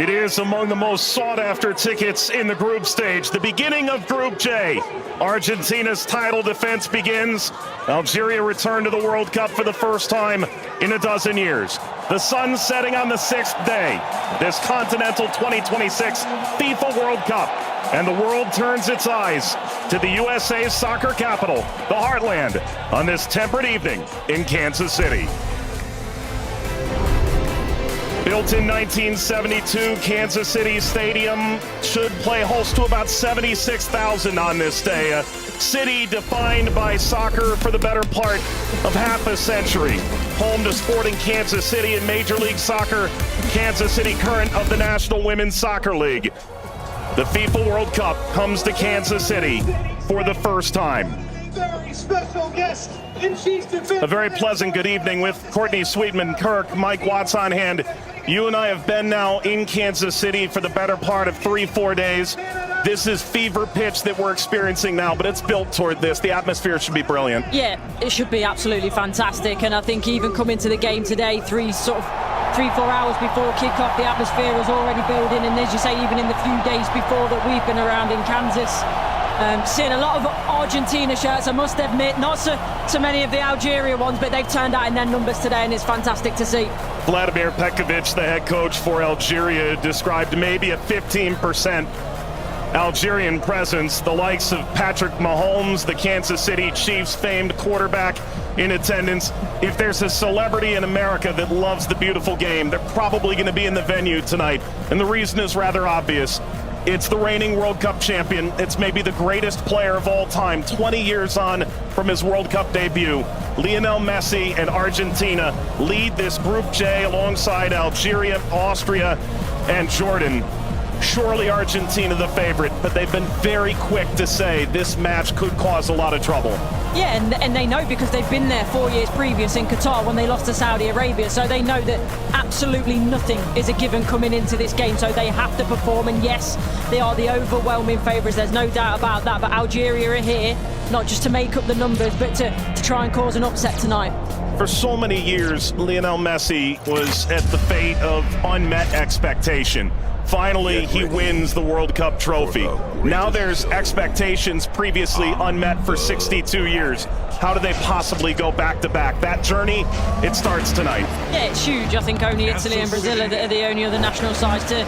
It is among the most sought-after tickets in the group stage. The beginning of Group J. Argentina's title defense begins. Algeria returned to the World Cup for the first time in a dozen years. The sun setting on the sixth day. This Continental 2026 FIFA World Cup. And the world turns its eyes to the USA's soccer capital, the Heartland, on this temperate evening in Kansas City. Built in 1972, Kansas City Stadium should play host to about 76,000 on this day. A city defined by soccer for the better part of half a century. Home to Sporting Kansas City in Major League Soccer, Kansas City current of the National Women's Soccer League. The FIFA World Cup comes to Kansas City for the first time. Very special guest. A very pleasant good evening with Courtney Sweetman-Kirk, Mike Watts on hand. You and I have been now in Kansas City for the better part of 3-4 days. This is fever pitch that we're experiencing now, but it's built toward this. The atmosphere should be brilliant. Yeah, it should be absolutely fantastic. And I think even coming to the game today, 3-4 hours before kickoff, the atmosphere was already building. And as you say, even in the few days before that we've been around in Kansas, seeing a lot of Argentina shirts, I must admit, not so many of the Algeria ones, but they've turned out in their numbers today, and it's fantastic to see. Vladimir Petkovic, the head coach for Algeria, described maybe a 15% Algerian presence. The likes of Patrick Mahomes, the Kansas City Chiefs famed quarterback, in attendance. If there's a celebrity in America that loves the beautiful game, they're probably going to be in the venue tonight. And the reason is rather obvious. It's the reigning World Cup champion. It's maybe the greatest player of all time, 20 years on from his World Cup debut. Lionel Messi and Argentina lead this Group J alongside Algeria, Austria, and Jordan. Surely Argentina the favorite, but they've been very quick to say this match could cause a lot of trouble. Yeah, and they know because they've been there 4 years previous in Qatar when they lost to Saudi Arabia, so they know that absolutely nothing is a given coming into this game, so they have to perform. And yes, they are the overwhelming favourites, there's no doubt about that, but Algeria are here not just to make up the numbers, but to try and cause an upset tonight. For so many years, Lionel Messi was at the fate of unmet expectation. Finally, he wins the World Cup trophy. Now there's expectations previously unmet for 62 years. How do they possibly go back-to-back? That journey, it starts tonight. Yeah, it's huge. I think only Italy and Brazil are the only other national sides to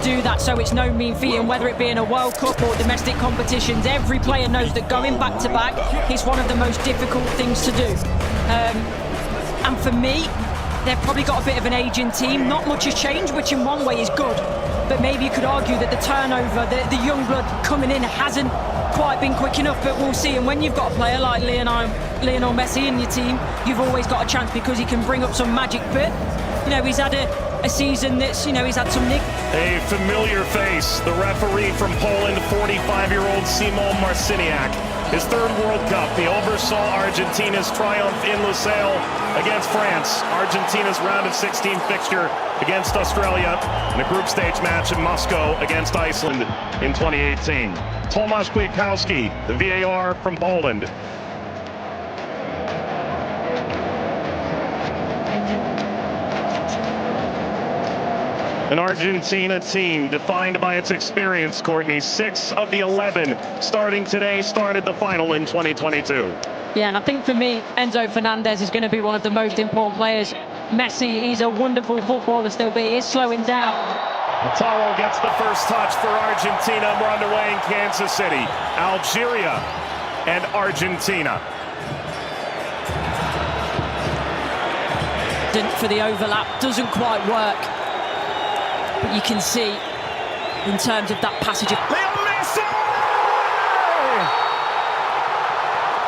do that, so it's no mean feat. And whether it be in a World Cup or domestic competitions, every player knows that going back-to-back is one of the most difficult things to do. And for me, they've probably got a bit of an aging team. Not much has changed, which in one way is good. But maybe you could argue that the turnover, the young blood coming in hasn't quite been quick enough, but we'll see. And when you've got a player like Lionel Messi in your team, you've always got a chance because he can bring up some magic. But, he's had a season that's, he's had some nick. A familiar face, the referee from Poland, 45-year-old Szymon Marciniak. His third World Cup, he oversaw Argentina's triumph in Lusail against France. Argentina's round of 16 fixture against Australia in a group stage match in Moscow against Iceland in 2018. Tomasz Kwiatkowski, the VAR from Poland. An Argentina team defined by its experience, Courtney. 6 of the 11 starting today started the final in 2022. Yeah, and I think for me, Enzo Fernandez is going to be one of the most important players. Messi, he's a wonderful footballer still, but he is slowing down. Lautaro gets the first touch for Argentina. We're underway in Kansas City. Algeria and Argentina. For the overlap, doesn't quite work. But you can see, in terms of that passage of... Leo Messi!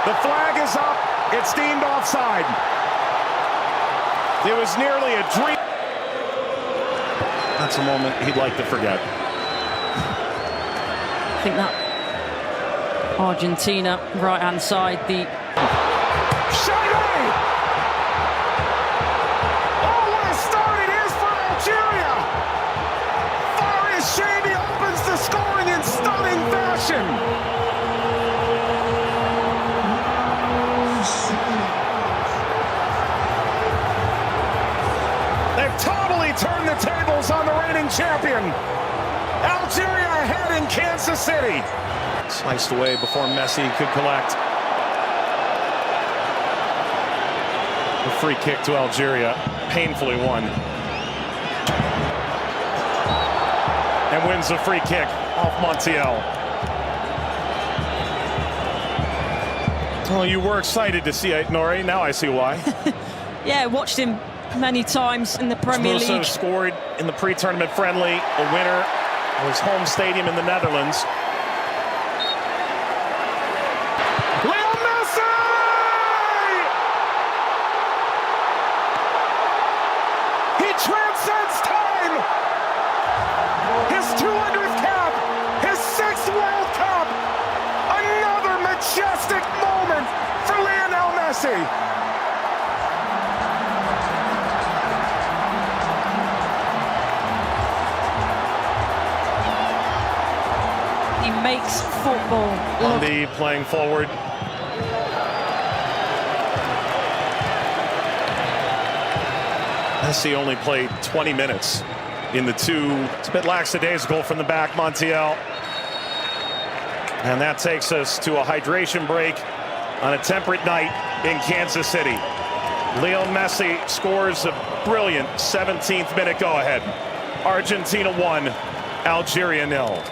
The flag is up. It's deemed offside. It was nearly a dream. That's a moment he'd like to forget. I think that Argentina, right-hand side, the... Shavy opens the scoring in stunning fashion. They've totally turned the tables on the reigning champions. champion. Algeria ahead in Kansas City. Sliced away before Messi could collect. A free kick to Algeria, painfully won. And wins the free kick off Montiel. Oh, you were excited to see it, Nori. Now I see why. Yeah, watched him many times in the Premier Also League. scored in the pre-tournament friendly, a winner of his home stadium in the Netherlands. Leo Messi! He transcends time! His 200th cap! His 6th World Cup! Another majestic moment for Lionel Messi! He makes football look. Andy playing forward. Messi only played 20 minutes in the two. It's a bit lackadaisical from the back, Montiel. And that takes us to a hydration break on a temperate night in Kansas City. Leo Messi scores a brilliant 17th minute go-ahead. Argentina 1, Algeria 0.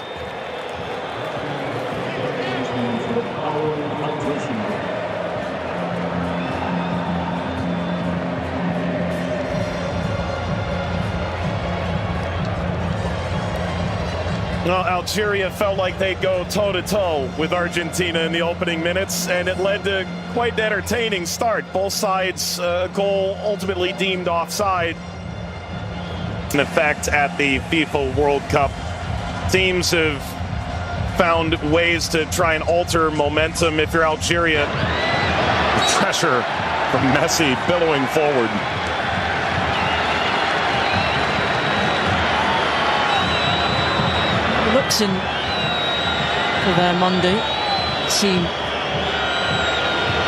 Well, Algeria felt like they'd go toe-to-toe with Argentina in the opening minutes, and it led to quite an entertaining start. Both sides, goal ultimately deemed offside. In effect, at the FIFA World Cup, teams have found ways to try and alter momentum. If you're Algeria, pressure from Messi billowing forward. Luxon for their Monday seem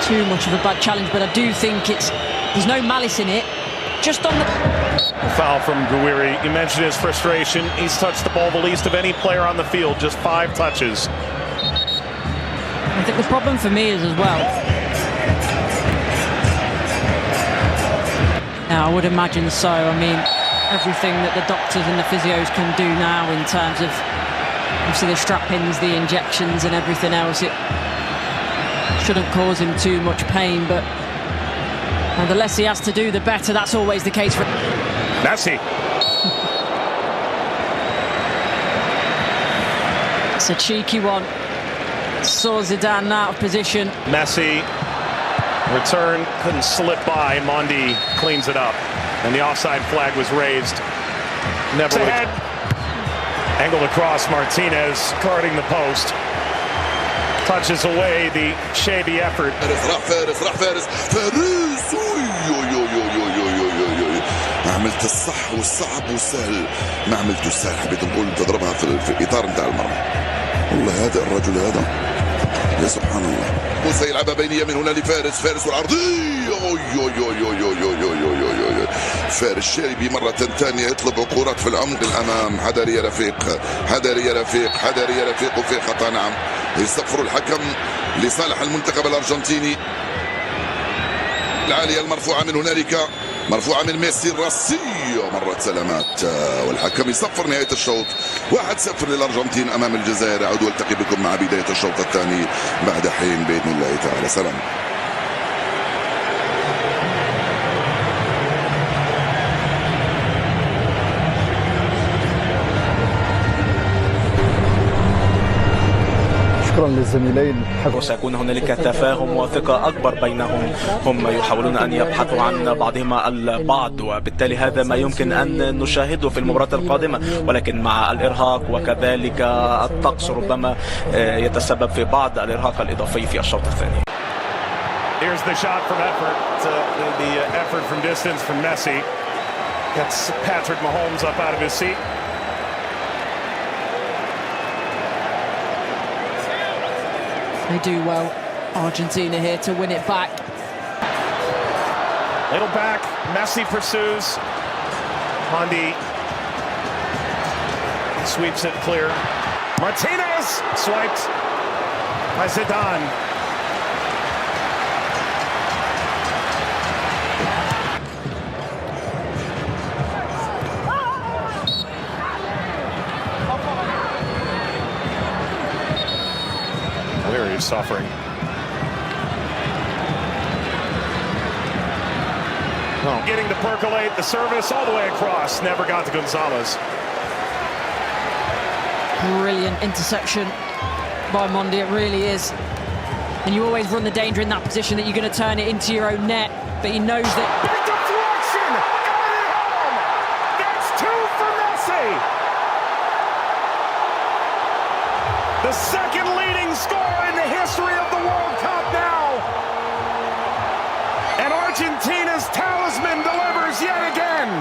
too much of a bad challenge, but I do think there's no malice in it. Just on the foul from Gouiri. You mentioned his frustration. He's touched the ball the least of any player on the field, just 5 touches. I think the problem for me is as well. Now, I would imagine so. I mean, everything that the doctors and the physios can do now in terms of obviously the strap-ins, the injections and everything else, it shouldn't cause him too much pain, but the less he has to do, the better. That's always the case for Messi. It's a cheeky one. Saw Zidane out of position. Messi, return, couldn't slip by. Mondi cleans it up, and the offside flag was raised. Never ahead. Angled across, Martinez guarding the post. Touches away the shabby effort. ما عملت الصح والصعب والسهل، ما عملت السهل. حبيت نقول تضربها في الاطار نتاع المرمى. والله هذا الرجل هذا يا سبحان الله. موسى يلعبها بينيه من هنا لفارس، فارس والعرضيه. فارس الشاربي مرة ثانية يطلب كرات في العمق الأمام. حذر يا رفيق، حذر يا رفيق، حذر يا رفيق. وفي خطأ نعم. يصفر الحكم لصالح المنتخب الأرجنتيني. العالية المرفوعة من هنالك، مرفوعة من ميسي الراسية. مرت سلامات والحكم يصفر نهاية الشوط. 1-0 للأرجنتين أمام الجزائر. أعود والتقي بكم مع بداية الشوط الثاني بعد حين بإذن الله تعالى. سلام. شكرا للزميلين. وسيكون هنالك تفاهم وثقة أكبر بينهم. هم يحاولون أن يبحثوا عن بعضهما البعض، وبالتالي هذا ما يمكن أن نشاهده في المباراة القادمة، ولكن مع الإرهاق وكذلك الطقس ربما يتسبب في بعض الإرهاق الإضافي في الشوط الثاني. Here's the shot from effort. The effort from distance from Messi gets Patrick Mahomes up out of his seat. They do well, Argentina here, to win it back. Little back, Messi pursues. Mondi Sweeps it clear. Martinez swiped by Zidane. Cleary suffering. Oh. Getting to percolate the service all the way across. Never got to Gonzalez. Brilliant interception by Mondi, it really is. And you always run the danger in that position that you're going to turn it into your own net, but he knows that. Big deflection! Got it home! That's 2 for Messi! The second leading scorer in the history of the World Cup now! And Argentina's talisman delivers yet again!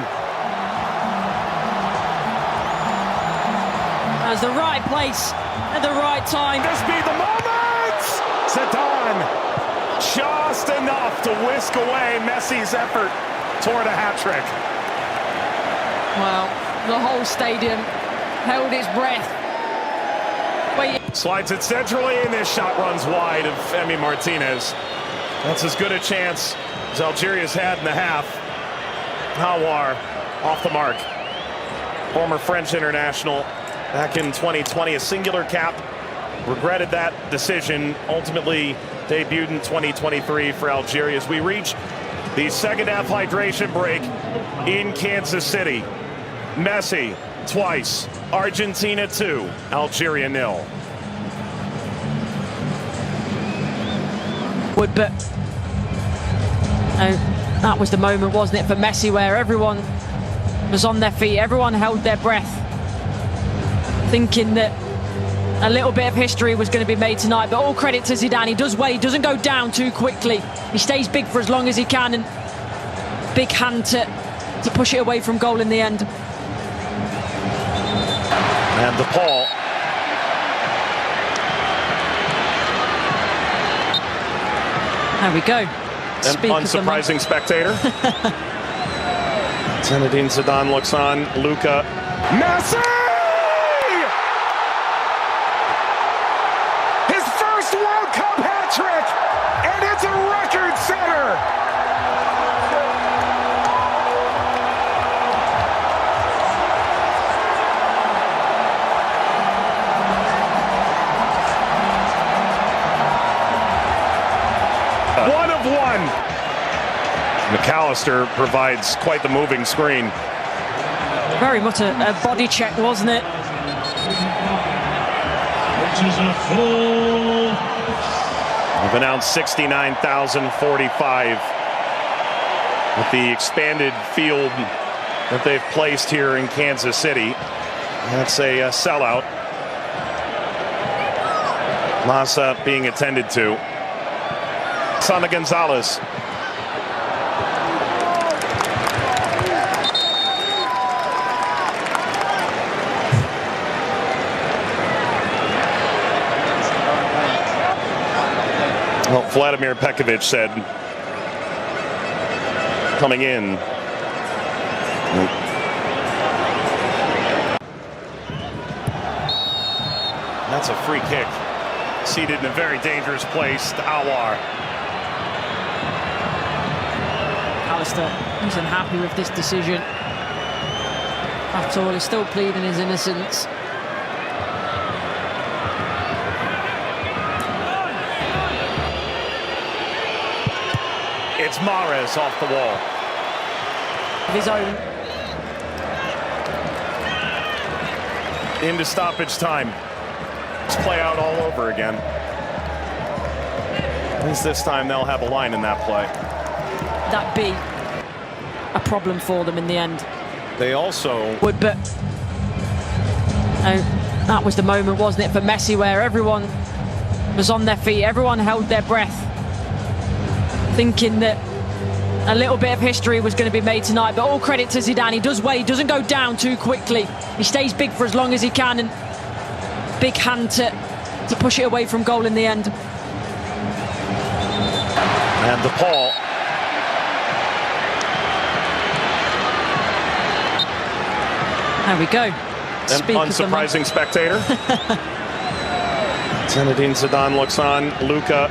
That's the right place at the right time. This be the moment! Zidane, just enough to whisk away Messi's effort toward a hat-trick. Well, the whole stadium held its breath. Slides it centrally, and this shot runs wide of Emi Martinez. That's as good a chance as Algeria's had in the half. Hawar off the mark. Former French international back in 2020, a singular cap. Regretted that decision. Ultimately debuted in 2023 for Algeria as we reach the second half hydration break in Kansas City. Messi twice. Argentina 2, Algeria 0. But that was the moment, wasn't it, for Messi, where everyone was on their feet, everyone held their breath, thinking that a little bit of history was going to be made tonight. But all credit to Zidane. He does well. He doesn't go down too quickly. He stays big for as long as he can, and big hand to push it away from goal in the end. And DePaul. There we go. An unsurprising spectator. Zinedine Zidane looks on. Luka. Messi! His first World Cup hat-trick! And it's a record setter! One of one. McAllister provides quite the moving screen. Very much a body check, wasn't it? We've announced 69,045 with the expanded field that they've placed here in Kansas City. That's a sellout. Massa being attended to. Sana Gonzalez. Well, Vladimir Pekovic said, coming in. That's a free kick. Seated in a very dangerous place to Hawar. Alistair isn't happy with this decision at all. He's still pleading his innocence. It's Mahrez off the wall. Of his own. Into stoppage time. Let's play out all over again. At least this time they'll have a line in that play. That be a problem for them in the end. They also But that was the moment, wasn't it, for Messi, where everyone was on their feet, everyone held their breath, thinking that a little bit of history was going to be made tonight. But all credit to Zidane. He does well. He doesn't go down too quickly. He stays big for as long as he can, and big hand to push it away from goal in the end. and DePaul. There we go. Speak unsurprising spectator. Zinedine Zidane looks on. Luka